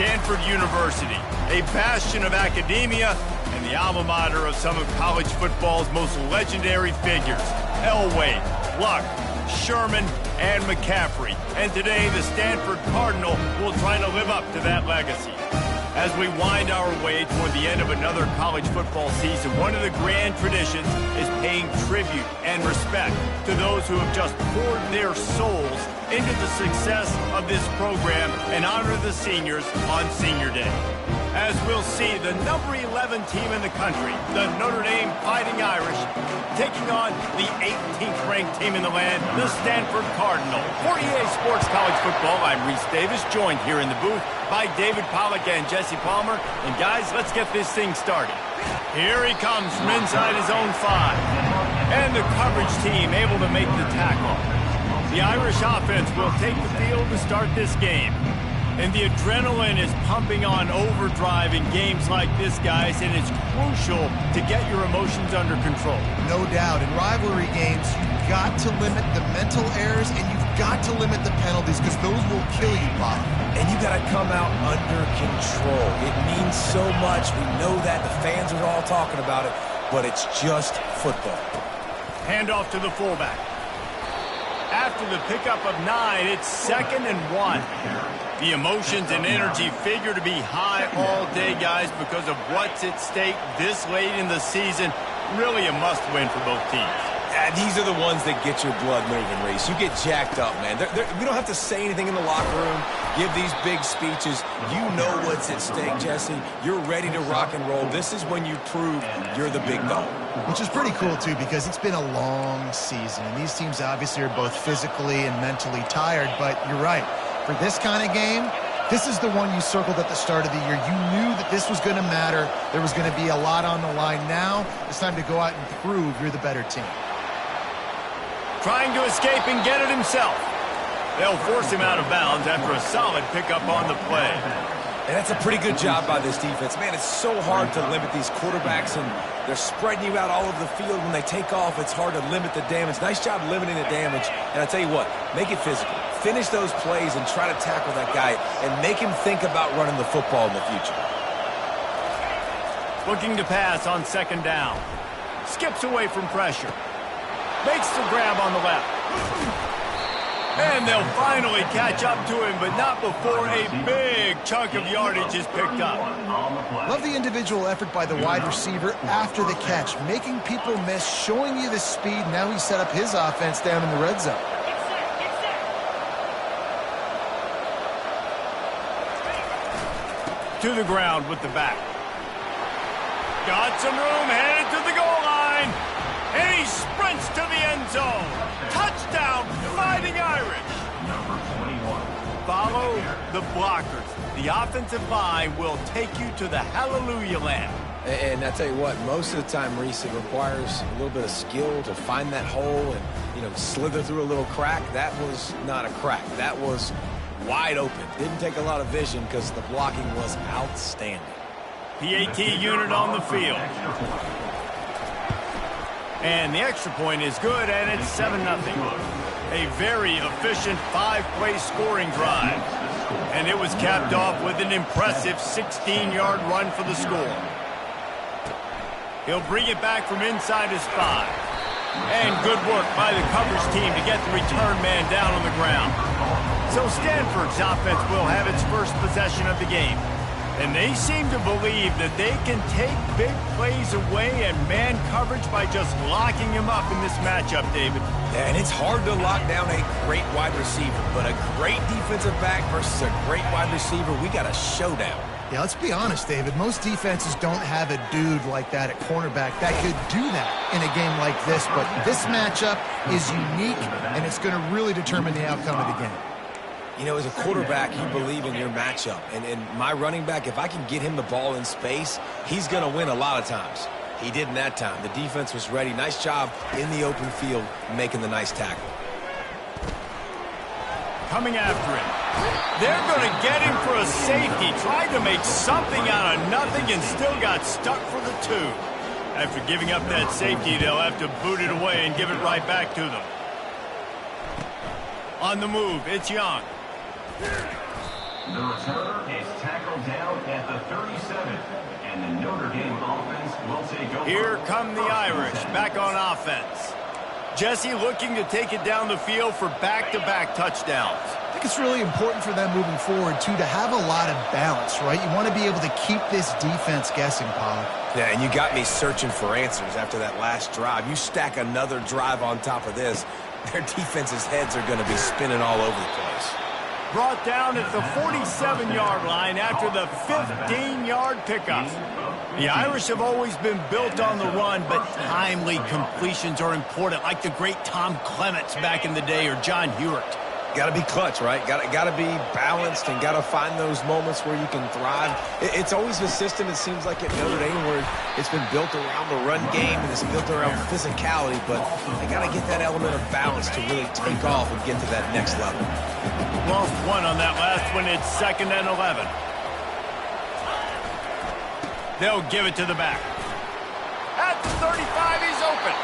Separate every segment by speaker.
Speaker 1: Stanford University, a bastion of academia and the alma mater of some of college football's most legendary figures, Elway, Luck, Sherman, and McCaffrey. And today, the Stanford Cardinal will try to live up to that legacy. As we wind our way toward the end of another college football season, one of the grand traditions is paying tribute and respect to those who have just poured their souls into the success of this program and honor the seniors on Senior Day. As we'll see, the number 11 team in the country, the Notre Dame Fighting Irish, taking on the 18th ranked team in the land, the Stanford Cardinal. For EA Sports College Football, I'm Reese Davis, joined here in the booth by David Pollack and Jesse Palmer. And guys, let's get this thing started. Here he comes from inside his own 5. And the coverage team able to make the tackle. The Irish offense will take the field to start this game. And the adrenaline is pumping on overdrive in games like this, guys, and it's crucial to get your emotions under control.
Speaker 2: No doubt. In rivalry games, you've got to limit the mental errors, and you've got to limit the penalties, because those will kill you, Bob.
Speaker 3: And you got to come out under control. It means so much. We know that. The fans are all talking about it, but it's just football.
Speaker 1: Handoff to the fullback. After the pickup of 9, it's 2nd and 1. The emotions and energy figure to be high all day, guys, because of what's at stake this late in the season. Really a must-win for both teams.
Speaker 3: These are the ones that get your blood moving, Reese. You get jacked up, man. We don't have to say anything in the locker room, give these big speeches. You know what's at stake, Jesse. You're ready to rock and roll. This is when you prove you're the big dog.
Speaker 2: Which is pretty cool, too, because it's been a long season. And these teams obviously are both physically and mentally tired. But you're right. For this kind of game, this is the one you circled at the start of the year. You knew that this was going to matter. There was going to be a lot on the line. Now it's time to go out and prove you're the better team.
Speaker 1: Trying to escape and get it himself. They'll force him out of bounds after a solid pickup on the play.
Speaker 3: And that's a pretty good job by this defense. Man, it's so hard to limit these quarterbacks, and they're spreading you out all over the field. When they take off, it's hard to limit the damage. Nice job limiting the damage. And I tell you what, make it physical. Finish those plays and try to tackle that guy and make him think about running the football in the future.
Speaker 1: Looking to pass on 2nd down. Skips away from pressure. Makes the grab on the left. And they'll finally catch up to him, but not before a big chunk of yardage is picked up.
Speaker 2: Love the individual effort by the wide receiver after the catch, making people miss, showing you the speed. Now he's set up his offense down in the red zone.
Speaker 1: To the ground with the back. Got some room, headed to the goal line. And he sprints to the end zone. Touchdown, Fighting Irish. Follow the blockers. The offensive line will take you to the hallelujah land.
Speaker 3: And I tell you what, most of the time, Reese, it requires a little bit of skill to find that hole and, slither through a little crack. That was not a crack. That was wide open. Didn't take a lot of vision because the blocking was outstanding.
Speaker 1: PAT unit on the field. And the extra point is good, and it's 7-0. A very efficient 5-play scoring drive. And it was capped off with an impressive 16-yard run for the score. He'll bring it back from inside his 5. And good work by the coverage team to get the return man down on the ground. So Stanford's offense will have its first possession of the game. And they seem to believe that they can take big plays away and man coverage by just locking him up in this matchup, David.
Speaker 3: Yeah, and it's hard to lock down a great wide receiver, but a great defensive back versus a great wide receiver, we got a showdown.
Speaker 2: Yeah, let's be honest, David. Most defenses don't have a dude like that at cornerback that could do that in a game like this, but this matchup is unique, and it's going to really determine the outcome of the game.
Speaker 3: As a quarterback, you believe in your matchup. And my running back, if I can get him the ball in space, he's going to win a lot of times. He did in that time. The defense was ready. Nice job in the open field making the nice tackle.
Speaker 1: Coming after him. They're going to get him for a safety. Tried to make something out of nothing and still got stuck for the 2. After giving up that safety, they'll have to boot it away and give it right back to them. On the move, it's Young.
Speaker 4: The returner is tackled down at the 37. And the Notre Dame offense will take over.
Speaker 1: Here come the Irish back on offense. Jesse looking to take it down the field for back-to-back touchdowns.
Speaker 2: I think it's really important for them moving forward, too, to have a lot of balance, right? You want to be able to keep this defense guessing, Pollock.
Speaker 3: Yeah, and you got me searching for answers after that last drive. You stack another drive on top of this, their defense's heads are going to be spinning all over the place.
Speaker 1: Brought down at the 47-yard line after the 15-yard pickup. The Irish have always been built on the run, but timely completions are important, like the great Tom Clements back in the day or John Hewitt.
Speaker 3: Got to be clutch, right? Got to be balanced and got to find those moments where you can thrive. It's always the system, it seems like, at Notre Dame where it's been built around the run game and it's built around physicality, but they got to get that element of balance to really take off and get to that next level.
Speaker 1: Lost one on that last one. It's 2nd and 11. They'll give it to the back. At the 35, he's open.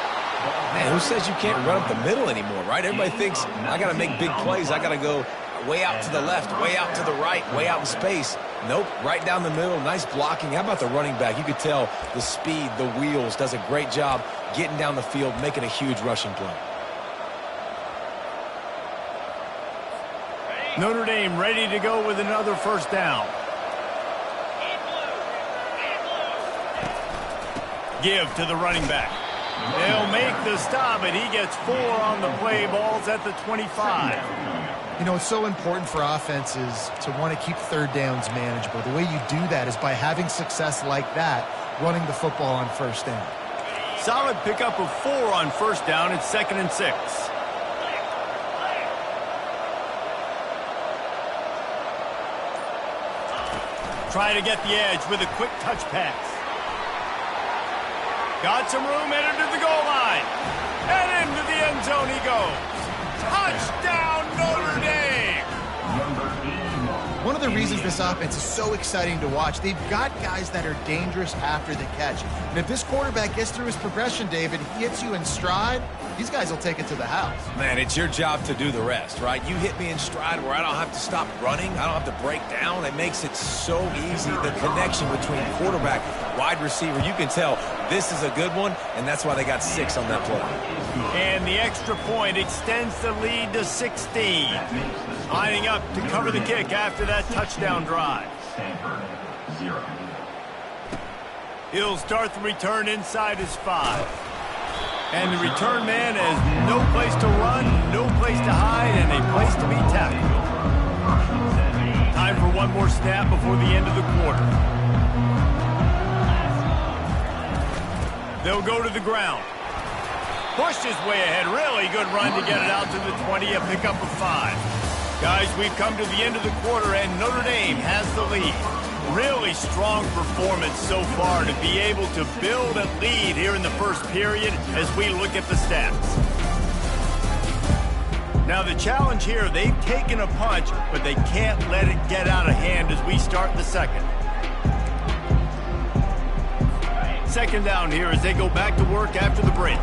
Speaker 3: Man, who says you can't run up the middle anymore, right? Everybody thinks, I got to make big plays. I got to go way out to the left, way out to the right, way out in space. Nope, right down the middle. Nice blocking. How about the running back? You could tell the speed, the wheels, does a great job getting down the field, making a huge rushing play.
Speaker 1: Notre Dame ready to go with another first down. Give to the running back. They'll make the stop, and he gets 4 on the play. Ball's at the 25.
Speaker 2: You know, it's so important for offenses to want to keep third downs manageable. The way you do that is by having success like that, running the football on first down.
Speaker 1: Solid pickup of 4 on first down. It's 2nd and 6. Try to get the edge with a quick touch pass. Got some room, entered to the goal line. And into the end zone he goes. Touchdown, Notre Dame!
Speaker 2: One of the reasons this offense is so exciting to watch, they've got guys that are dangerous after the catch. And if this quarterback gets through his progression, David, he hits you in stride, these guys will take it to the house.
Speaker 3: Man, it's your job to do the rest, right? You hit me in stride where I don't have to stop running. I don't have to break down. It makes it so easy. The connection between quarterback, wide receiver, you can tell this is a good one, and that's why they got 6 on that play.
Speaker 1: And the extra point extends the lead to 16. Lining up to cover the kick after that touchdown drive. He'll start the return inside his 5. And the return man has no place to run, no place to hide, and a place to be tackled. Time for one more snap before the end of the quarter. They'll go to the ground. Pushed his way ahead. Really good run to get it out to the 20, a pickup of 5. Guys, we've come to the end of the quarter, and Notre Dame has the lead. Really strong performance so far to be able to build a lead here in the first period as we look at the stats. Now the challenge here, they've taken a punch, but they can't let it get out of hand as we start the second. Second down here as they go back to work after the break.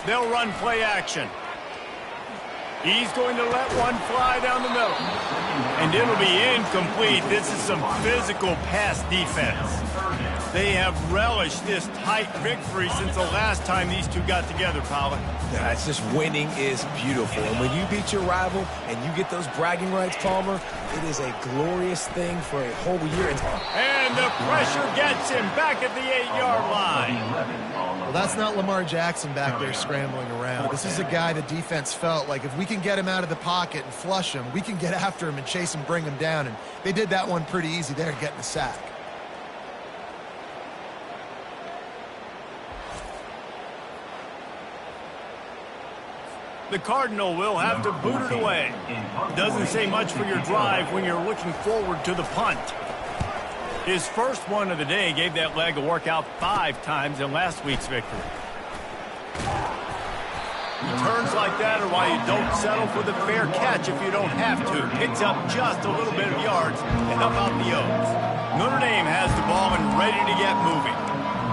Speaker 1: They'll run play action. He's going to let one fly down the middle. And it'll be incomplete. This is some physical pass defense. They have relished this tight victory since the last time these two got together, Pollock.
Speaker 3: Yeah, it's just winning is beautiful. And when you beat your rival and you get those bragging rights, Palmer, it is a glorious thing for a whole year.
Speaker 1: And the pressure gets him back at the 8-yard line.
Speaker 2: Well, that's not Lamar Jackson back there scrambling around. This is a guy the defense felt like if we can get him out of the pocket and flush him, we can get after him and chase him, bring him down. And they did that one pretty easy there, getting a sack.
Speaker 1: The Cardinal will have to boot it away. Doesn't say much for your drive when you're looking forward to the punt. His first one of the day gave that leg a workout 5 times in last week's victory. Returns like that are why you don't settle for the fair catch if you don't have to. Picks up just a little bit of yards to help out the O's. Notre Dame has the ball and ready to get moving.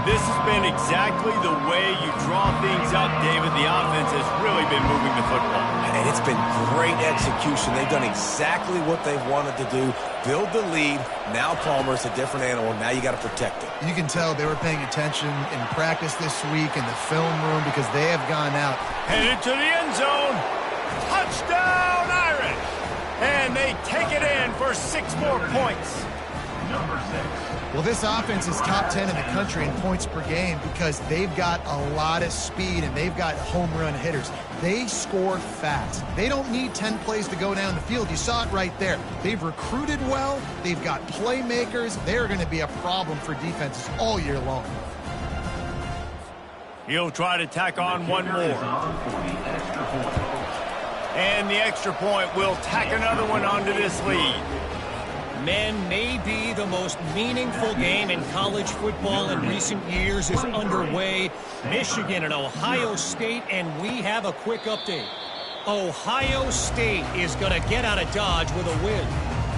Speaker 1: This has been exactly the way you draw things up, David. The offense has really been moving the football.
Speaker 3: And it's been great execution. They've done exactly what they've wanted to do. Build the lead. Now Palmer's a different animal. Now you got to protect it.
Speaker 2: You can tell they were paying attention in practice this week in the film room because they have gone out.
Speaker 1: Headed to the end zone. Touchdown, Irish! And they take it in for 6 more points.
Speaker 4: Number 6.
Speaker 2: Well, this offense is top 10 in the country in points per game because they've got a lot of speed and they've got home run hitters. They score fast. They don't need 10 plays to go down the field. You saw it right there. They've recruited well. They've got playmakers. They're going to be a problem for defenses all year long.
Speaker 1: He'll try to tack on one more. And the extra point will tack another one onto this lead.
Speaker 5: Men, maybe the most meaningful game in college football in recent years is underway. Michigan and Ohio State, and we have a quick update. Ohio State is going to get out of Dodge with a win.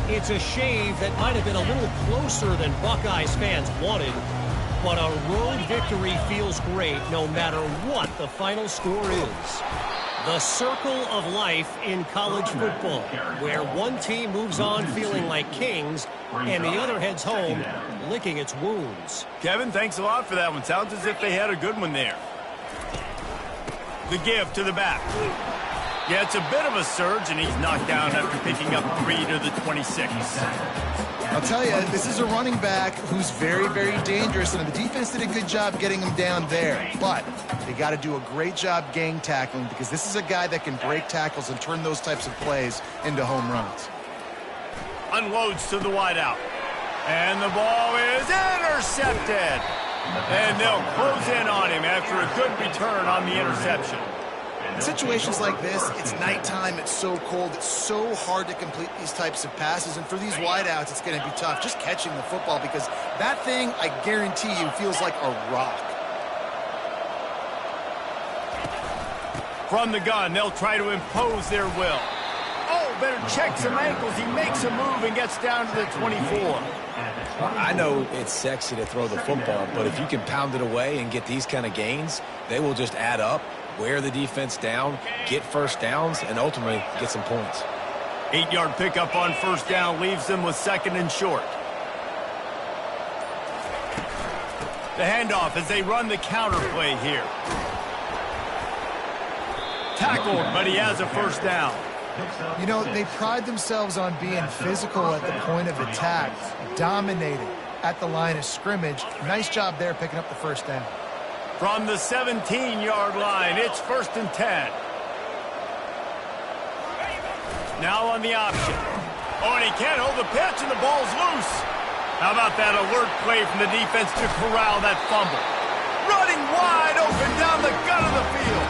Speaker 5: It's a shave that might have been a little closer than Buckeyes fans wanted, but a road victory feels great no matter what the final score is. The circle of life in college football, where one team moves on feeling like kings and the other heads home licking its wounds.
Speaker 1: Kevin, thanks a lot for that one. Sounds as if they had a good one there. The give to the back. Yeah, it's a bit of a surge, and he's knocked down after picking up 3 to the 26.
Speaker 2: I'll tell you, this is a running back who's very, very dangerous, and the defense did a good job getting him down there. But they got to do a great job gang tackling because this is a guy that can break tackles and turn those types of plays into home runs.
Speaker 1: Unloads to the wideout. And the ball is intercepted. And they'll close in on him after a good return on the interception.
Speaker 2: In situations like this, it's nighttime, it's so cold, it's so hard to complete these types of passes, and for these wideouts, it's going to be tough just catching the football because that thing, I guarantee you, feels like a rock.
Speaker 1: From the gun, they'll try to impose their will. Oh, better check some ankles. He makes a move and gets down to the 24.
Speaker 3: I know it's sexy to throw the football, but if you can pound it away and get these kind of gains, they will just add up, wear the defense down, get first downs, and ultimately get some points.
Speaker 1: 8-yard pickup on first down leaves them with 2nd and short. The handoff as they run the counter play here. Tackled, but he has a first down.
Speaker 2: You know, they pride themselves on being physical at the point of attack, dominating at the line of scrimmage. Nice job there picking up the first down.
Speaker 1: From the 17-yard line, it's 1st and 10. Now on the option. Oh, and he can't hold the pitch, and the ball's loose. How about that alert play from the defense to corral that fumble? Running wide open down the gut of the field.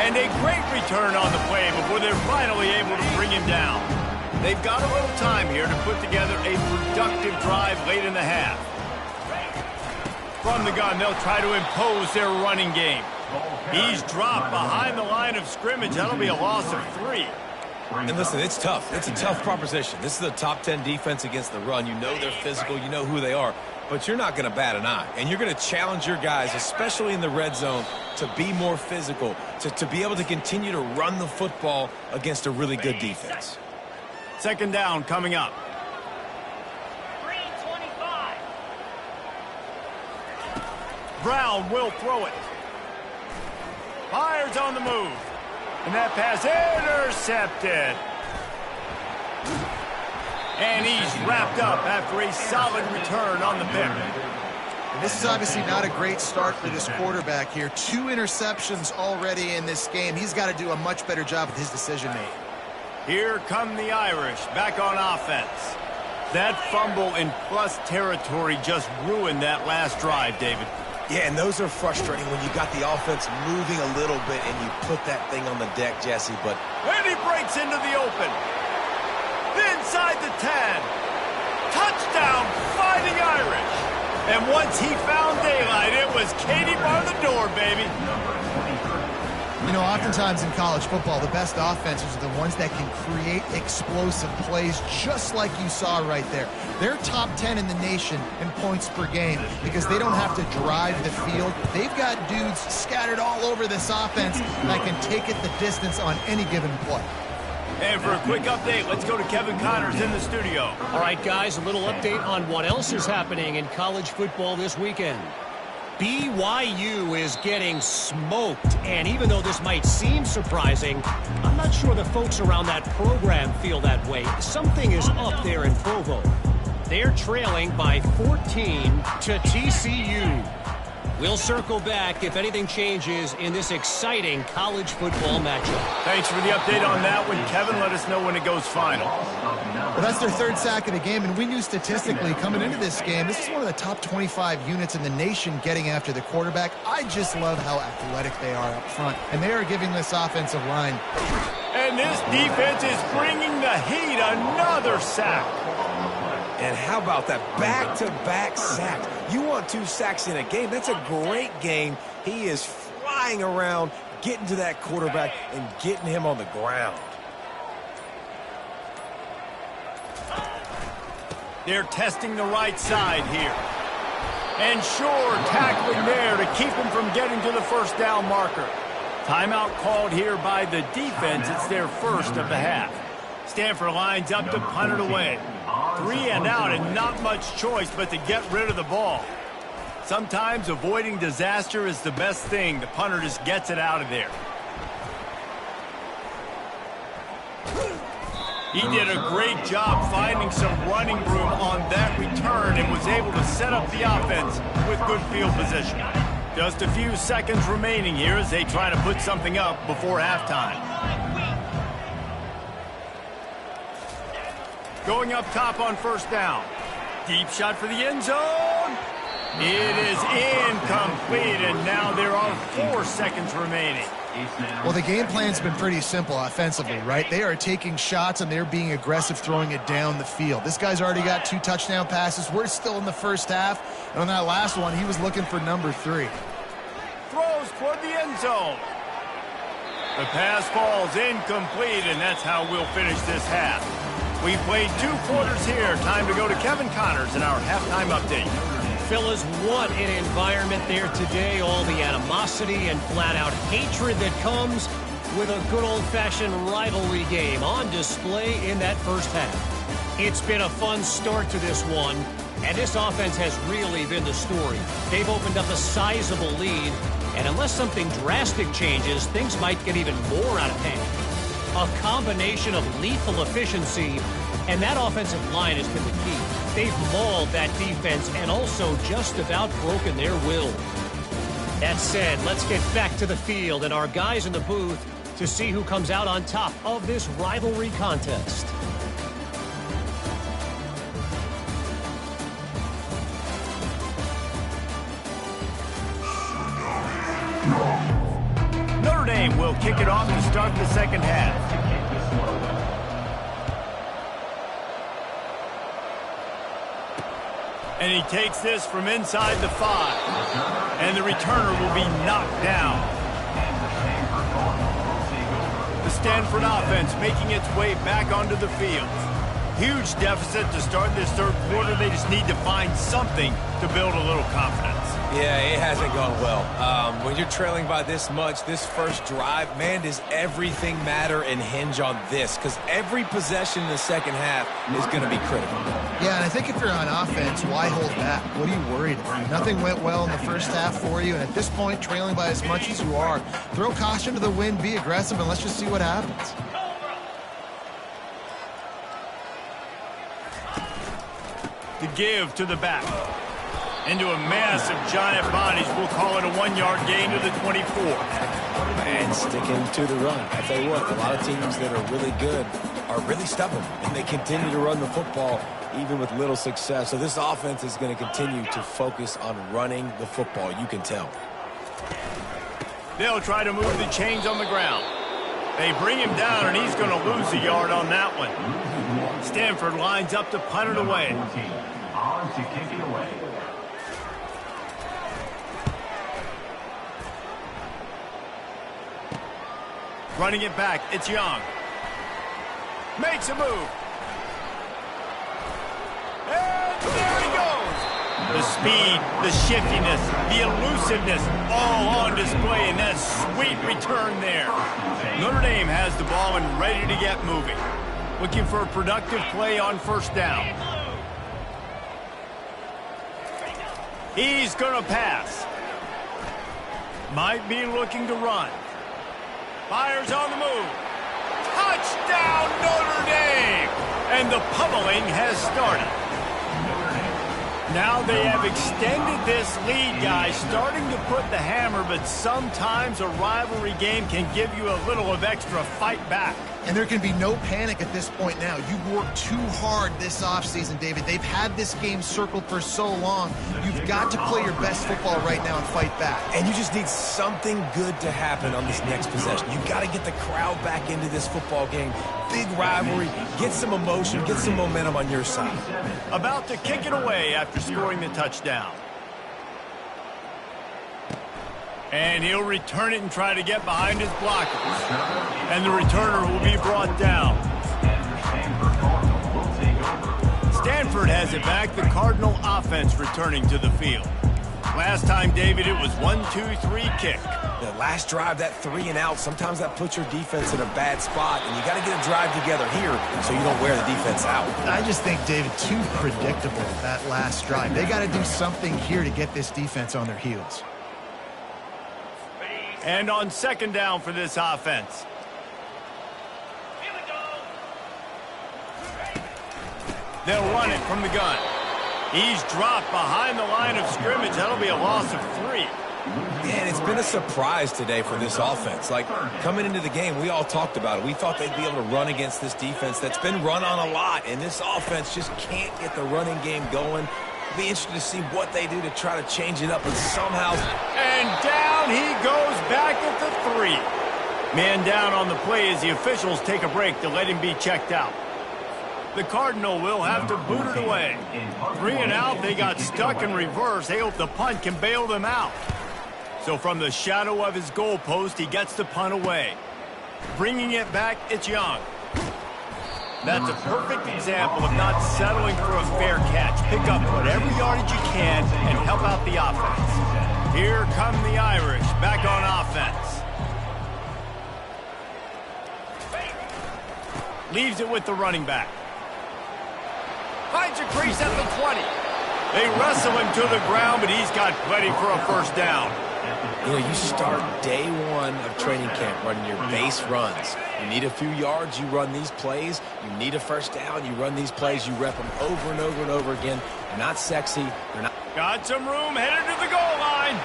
Speaker 1: And a great return on the play before they're finally able to bring him down. They've got a little time here to put together a productive drive late in the half. From the gun, they'll try to impose their running game. He's dropped behind the line of scrimmage. That'll be a loss of 3.
Speaker 3: And listen, it's tough. It's a tough proposition. This is a top 10 defense against the run. You know they're physical. You know who they are. But you're not going to bat an eye. And you're going to challenge your guys, especially in the red zone, to be more physical, to be able to continue to run the football against a really good defense.
Speaker 1: 2nd down coming up. Brown will throw it. Fires on the move. And that pass intercepted. And he's wrapped up after a solid return on the pick.
Speaker 2: This is obviously not a great start for this quarterback here. 2 interceptions already in this game. He's got to do a much better job with his decision-making.
Speaker 1: Here come the Irish back on offense. That fumble in plus territory just ruined that last drive, David.
Speaker 3: Yeah, and those are frustrating when you got the offense moving a little bit and you put that thing on the deck, Jesse, but...
Speaker 1: And he breaks into the open. Inside the 10. Touchdown, Fighting Irish. And once he found daylight, it was Katie bar the door, baby.
Speaker 2: You know, oftentimes in college football, the best offenses are the ones that can create explosive plays just like you saw right there. They're top 10 in the nation in points per game because they don't have to drive the field. They've got dudes scattered all over this offense that can take it the distance on any given play.
Speaker 1: And for a quick update, let's go to Kevin Connors in the studio.
Speaker 5: All right, guys, a little update on what else is happening in college football this weekend. BYU is getting smoked, and even though this might seem surprising, I'm not sure the folks around that program feel that way. Something is up there in Provo. They're trailing by 14 to TCU. We'll circle back if anything changes in this exciting college football matchup.
Speaker 1: Thanks for the update on that one, Kevin. Let us know when it goes final.
Speaker 2: Well, that's their third sack of the game, and we knew statistically coming into this game, this is one of the top 25 units in the nation getting after the quarterback. I just love how athletic they are up front, and they are giving this offensive line.
Speaker 1: And this defense is bringing the heat. Another sack.
Speaker 3: And how about that back-to-back sacks? You want 2 sacks in a game. That's a great game. He is flying around, getting to that quarterback and getting him on the ground.
Speaker 1: They're testing the right side here. And sure, tackling there to keep him from getting to the first down marker. Timeout called here by the defense. It's their first of the half. Stanford lines up to punt it away. 3 and out and not much choice but to get rid of the ball. Sometimes avoiding disaster is the best thing. The punter just gets it out of there. He did a great job finding some running room on that return and was able to set up the offense with good field position. Just a few seconds remaining here as they try to put something up before halftime. Going up top on first down. Deep shot for the end zone. It is incomplete, and now there are 4 seconds remaining.
Speaker 2: Well, the game plan's been pretty simple offensively, right? They are taking shots, and they're being aggressive throwing it down the field. This guy's already got 2 touchdown passes. We're still in the first half, and on that last one, he was looking for number 3.
Speaker 1: Throws toward the end zone. The pass falls incomplete, and that's how we'll finish this half. We've played 2 quarters here. Time to go to Kevin Connors in our halftime update.
Speaker 5: Fellas, what an environment there today. All the animosity and flat-out hatred that comes with a good old-fashioned rivalry game on display in that first half. It's been a fun start to this one, and this offense has really been the story. They've opened up a sizable lead, and unless something drastic changes, things might get even more out of hand. A combination of lethal efficiency, and that offensive line has been the key. They've mauled that defense and also just about broken their will. That said, let's get back to the field and our guys in the booth to see who comes out on top of this rivalry contest.
Speaker 1: Notre Dame will kick it off to start the second half. And he takes this from inside the 5. And the returner will be knocked down. The Stanford offense making its way back onto the field. Huge deficit to start this third quarter. They just need to find something to build a little confidence.
Speaker 3: Yeah, it hasn't gone well. When you're trailing by this much, this first drive, man, does everything matter and hinge on this? Because every possession in the second half is going to be critical.
Speaker 2: Yeah, and I think if you're on offense, why hold back? What are you worried about? Nothing went well in the first half for you, and at this point, trailing by as much as you are, throw caution to the wind, be aggressive, and let's just see what happens.
Speaker 1: To give to the back. Into a mass of giant bodies. We'll call it a 1-yard gain to the 24.
Speaker 3: And sticking to the run. I tell you what, a lot of teams that are really good are really stubborn, and they continue to run the football even with little success. So this offense is going to continue to focus on running the football. You can tell.
Speaker 1: They'll try to move the chains on the ground. They bring him down, and he's going to lose a yard on that one. Stanford lines up to punt it away.
Speaker 4: On to kick it away.
Speaker 1: Running it back, it's Young. Makes a move. And there he goes. The speed, the shiftiness, the elusiveness, all on display in that sweet return there. Notre Dame has the ball and ready to get moving. Looking for a productive play on first down. He's going to pass. Might be looking to run. Fires on the move. Touchdown, Notre Dame! And the pummeling has started. Now they have extended this lead, guys, starting to put the hammer, but sometimes a rivalry game can give you a little of extra fight back.
Speaker 2: And there can be no panic at this point now. You've worked too hard this offseason, David. They've had this game circled for so long. You've got to play your best football right now and fight back.
Speaker 3: And you just need something good to happen on this next possession. You've got to get the crowd back into this football game. Big rivalry. Get some emotion. Get some momentum on your side.
Speaker 1: About to kick it away after scoring the touchdown. And he'll return it and try to get behind his blockers. And the returner will be brought down. Stanford has it back. The Cardinal offense returning to the field. Last time, David, it was 1-2-3 kick.
Speaker 3: The last drive, that 3 and out, sometimes that puts your defense in a bad spot, and you got to get a drive together here so you don't wear the defense out.
Speaker 2: I just think, David, too predictable, that last drive. They got to do something here to get this defense on their heels.
Speaker 1: And on second down for this offense. They'll run it from the gun. He's dropped behind the line of scrimmage. That'll be a loss of 3.
Speaker 3: And it's been a surprise today for this offense. Like, coming into the game, we all talked about it. We thought they'd be able to run against this defense that's been run on a lot, and this offense just can't get the running game going. Be interested to see what they do to try to change it up, and somehow...
Speaker 1: And down he goes back at the 3. Man down on the play as the officials take a break to let him be checked out. The Cardinal will have to boot it away. 3 and out, they got stuck in reverse. They hope the punt can bail them out. So from the shadow of his goalpost, he gets the punt away. Bringing it back, it's Young. That's a perfect example of not settling for a fair catch. Pick up whatever yardage you can and help out the offense. Here come the Irish back on offense. Leaves it with the running back. Finds a crease at the 20. They wrestle him to the ground, but he's got plenty for a first down.
Speaker 3: You know, you start day 1 of training camp running your base runs. You need a few yards, you run these plays. You need a first down, you run these plays. You rep them over and over and over again. They're not sexy. They're not.
Speaker 1: Got some room, headed to the goal line.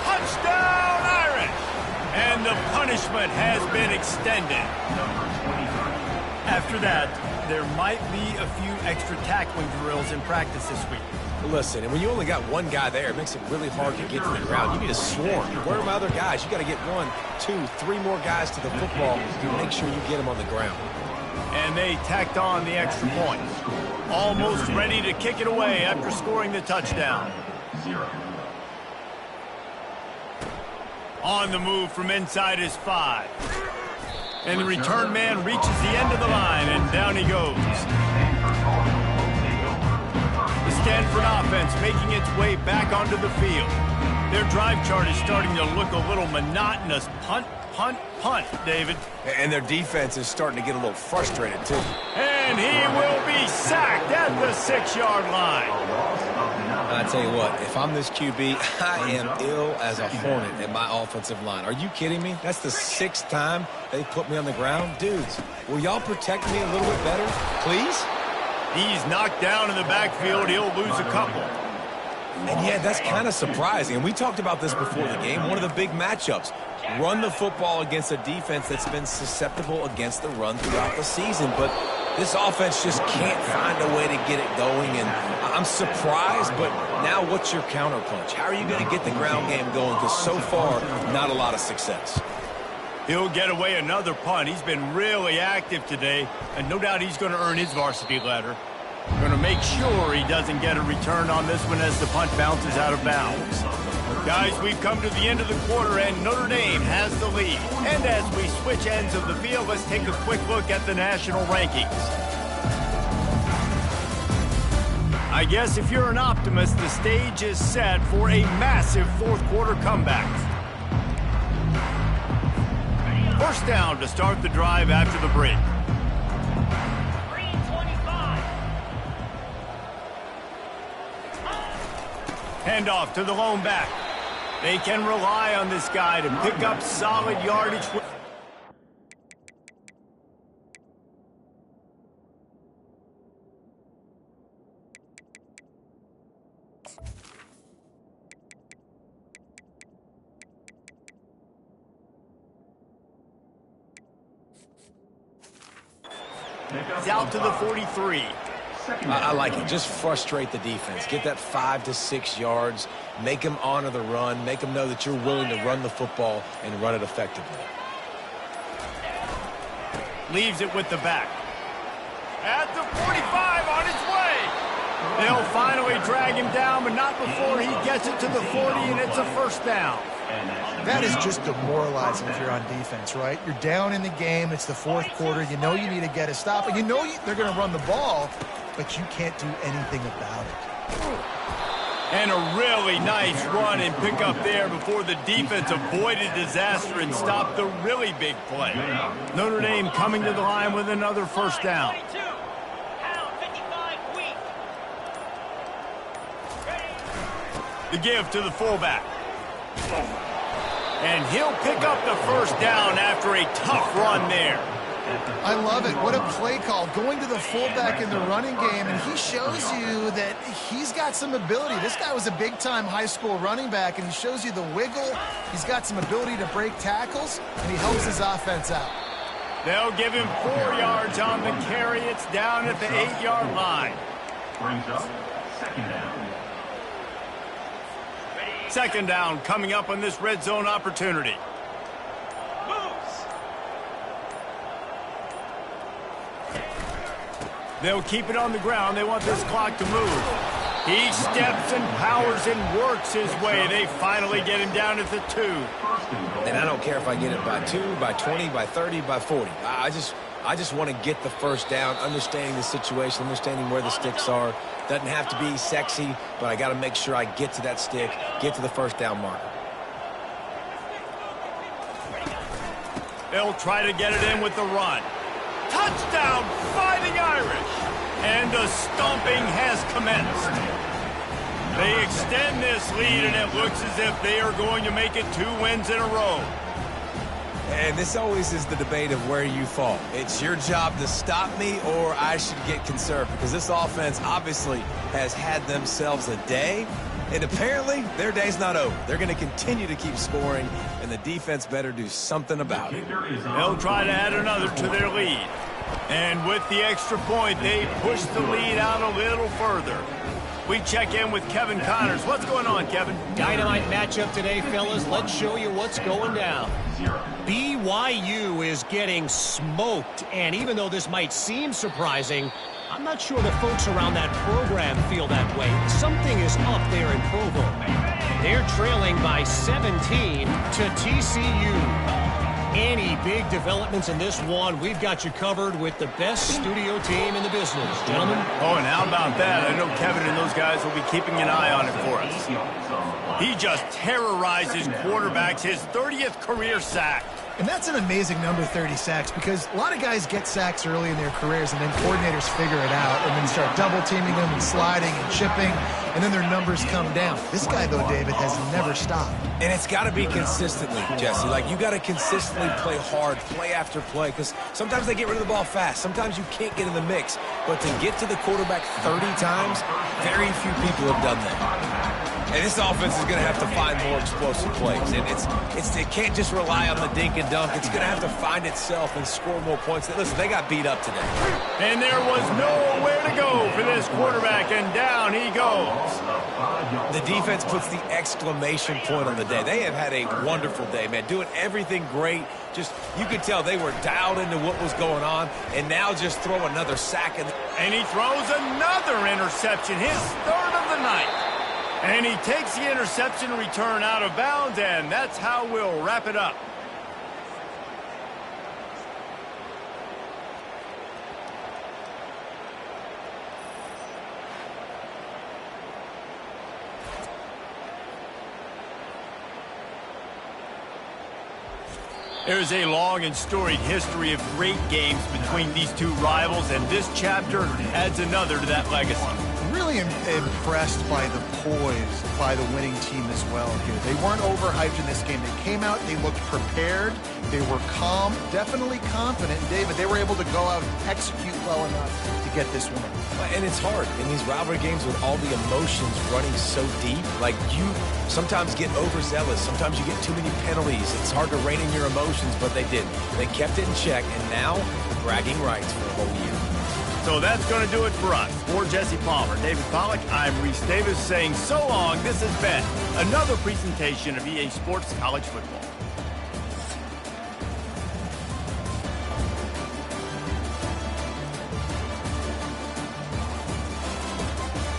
Speaker 1: Touchdown, Irish! And the punishment has been extended. After that, there might be a few extra tackling drills in practice this week.
Speaker 3: Listen, and when you only got one guy there, it makes it really hard to get to the ground. You need a swarm. Where are my other guys? You got to get 1, 2, 3 more guys to the football to make sure you get them on the ground.
Speaker 1: And they tacked on the extra point. Almost ready to kick it away after scoring the touchdown. On the move from inside his 5. And the return man reaches the end of the line, and down he goes. The Stanford offense making its way back onto the field. Their drive chart is starting to look a little monotonous. Punt, punt, punt, David.
Speaker 3: And their defense is starting to get a little frustrated, too.
Speaker 1: And he will be sacked at the 6-yard line.
Speaker 3: I tell you what, if I'm this QB, I am ill as a hornet at my offensive line. Are you kidding me? That's the 6th time they put me on the ground. Dudes, will y'all protect me a little bit better, please?
Speaker 1: He's knocked down in the backfield. He'll lose a couple.
Speaker 3: And yeah, that's kind of surprising. And we talked about this before the game. One of the big matchups. Run the football against a defense that's been susceptible against the run throughout the season. But this offense just can't find a way to get it going. And I'm surprised, but now what's your counterpunch? How are you going to get the ground game going? Because so far, not a lot of success.
Speaker 1: He'll get away another punt. He's been really active today, and no doubt he's going to earn his varsity letter. Going to make sure he doesn't get a return on this one as the punt bounces out of bounds. Guys, we've come to the end of the quarter, and Notre Dame has the lead. And as we switch ends of the field, let's take a quick look at the national rankings. I guess if you're an optimist, the stage is set for a massive fourth quarter comeback. First down to start the drive after the break. Handoff to the lone back. They can rely on this guy to pick up solid yardage. It's out to the 43.
Speaker 3: I like it. Just frustrate the defense. Get that 5 to 6 yards. Make them honor the run. Make them know that you're willing to run the football and run it effectively.
Speaker 1: Leaves it with the back. At the 45 on his way. They'll finally drag him down, but not before he gets it to the 40, and it's a first down.
Speaker 2: That is just demoralizing if you're on defense, right? You're down in the game. It's the fourth quarter. You know you need to get a stop, and you know they're going to run the ball, but you can't do anything about it.
Speaker 1: And a really nice run and pick up there before the defense avoided disaster and stopped the really big play. Notre Dame coming to the line with another first down. The give to the fullback. And he'll pick up the first down after a tough run there.
Speaker 2: I love it. What a play call. Going to the fullback in the running game, and he shows you that he's got some ability. This guy was a big-time high school running back, and he shows you the wiggle. He's got some ability to break tackles, and he helps his offense out.
Speaker 1: They'll give him 4 yards on the carry. It's down at the 8-yard line.
Speaker 4: Brings up second down.
Speaker 1: Second down coming up on this red zone opportunity. They'll keep it on the ground. They want this clock to move. He steps and powers and works his way. They finally get him down at the 2.
Speaker 3: And I don't care if I get it by 2, by 20, by 30, by 40. I just want to get the first down, understanding the situation, understanding where the sticks are. Doesn't have to be sexy, but I got to make sure I get to that stick, get to the first down marker.
Speaker 1: They'll try to get it in with the run. Touchdown, Fighting Irish! And a stomping has commenced. They extend this lead, and it looks as if they are going to make it 2 wins in a row.
Speaker 3: And this always is the debate of where you fall. It's your job to stop me, or I should get conservative, because this offense obviously has had themselves a day, and apparently their day's not over. They're going to continue to keep scoring, and the defense better do something about it.
Speaker 1: They'll try to add another to their lead. And with the extra point, they push the lead out a little further. We check in with Kevin Connors. What's going on, Kevin?
Speaker 5: Dynamite matchup today, fellas. Let's show you what's going down. BYU is getting smoked, and even though this might seem surprising, I'm not sure the folks around that program feel that way. Something is up there in Provo. They're trailing by 17 to TCU. Any big developments in this one, we've got you covered with the best studio team in the business. Gentlemen?
Speaker 1: Oh, and how about that? I know Kevin and those guys will be keeping an eye on it for us. He just terrorizes quarterbacks, his 30th career sack.
Speaker 2: And that's an amazing number, 30 sacks, because a lot of guys get sacks early in their careers, and then coordinators figure it out and then start double-teaming them and sliding and chipping, and then their numbers come down. This guy, though, David, has never stopped.
Speaker 3: And it's got to be consistently, Jesse. Like, you got to consistently play hard, play after play, because sometimes they get rid of the ball fast. Sometimes you can't get in the mix. But to get to the quarterback 30 times, very few people have done that. And this offense is going to have to find more explosive plays. And it can't just rely on the dink and dunk. It's going to have to find itself and score more points. Listen, they got beat up today.
Speaker 1: And there was nowhere to go for this his quarterback, and down he goes.
Speaker 3: The defense puts the exclamation point on the day. They have had a wonderful day, man, doing everything great. Just, you could tell they were dialed into what was going on, and now just throw another sack.
Speaker 1: And he throws another interception, his third of the night. And he takes the interception return out of bounds, and that's how we'll wrap it up. There's a long and storied history of great games between these two rivals, and this chapter adds another to that legacy.
Speaker 2: Really impressed by the poise by the winning team as well here. They weren't overhyped in this game. They came out, they looked prepared, they were calm, definitely confident. David, they were able to go out and execute well enough to get this win.
Speaker 3: And it's hard in these rivalry games with all the emotions running so deep. Like, you sometimes get overzealous. Sometimes you get too many penalties. It's hard to rein in your emotions, but they didn't. They kept it in check, and now bragging rights for a whole year.
Speaker 1: So that's going to do it for us. For Jesse Palmer, David Pollack, I'm Reese Davis saying so long. This has been another presentation of EA Sports College Football.